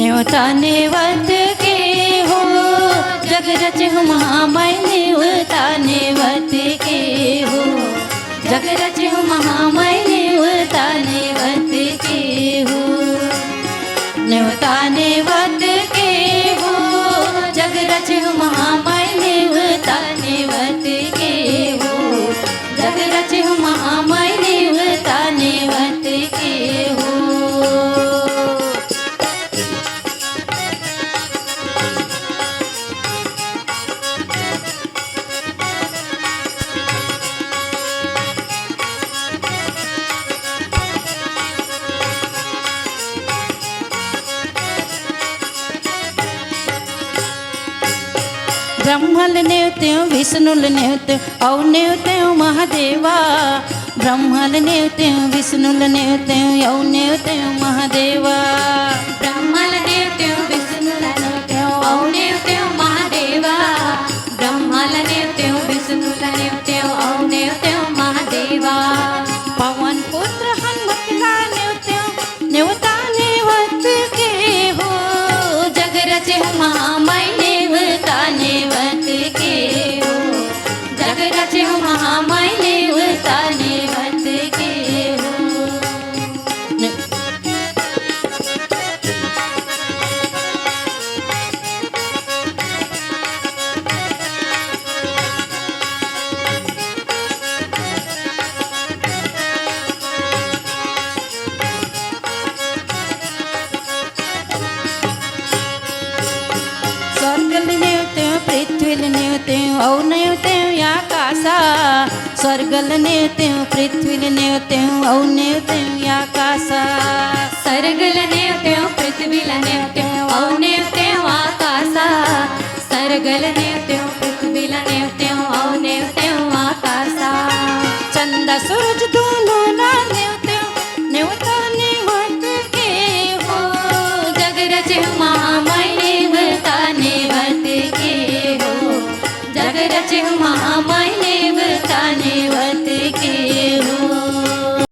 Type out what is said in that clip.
न्योता नेवत के हो जग रचहु महामय न्योता नेवत के हो जग रचहु महामय न्योता नेवत के हो न्योता नेवत के हो जग रचहु महामय न्योता नेवत के हो जग रचहु महामय न्योता नेवत के हो। ब्रह्मल नेवत्यों विष्णुल नेवत्यों औ नेवत्यों महादेवा ब्रह्मल नेवत्यों विष्णुल नेवत्यों औ नेवत्यों महादेवा ब्रह्मल नेवत्यों विष्णुल नेवत्यों औ नेवत्यों महादेवा ब्रह्मल नेवत्यों विष्णुल नेवत्यों औ नेवत्यों महादेवा पवन पुत्र हनुमतला नेवत्यों नेवता नेवत के हो जग रचहु महामय नेवता नेवत के हो जग रचहु महामय नेवता नेवत के हो। स्वर्गल नेवत्यों पृथ्वील नेवत्यों औ नेवत्यों आकाशा स्वर्गल नेवत्यों पृथ्वील नेवत्यों औ नेवत्यों आकाशा सर्गल नेवत्यों पृथ्वील नेवत्यों औ नेवत्यों आकाशा सर्गल नेवत्यों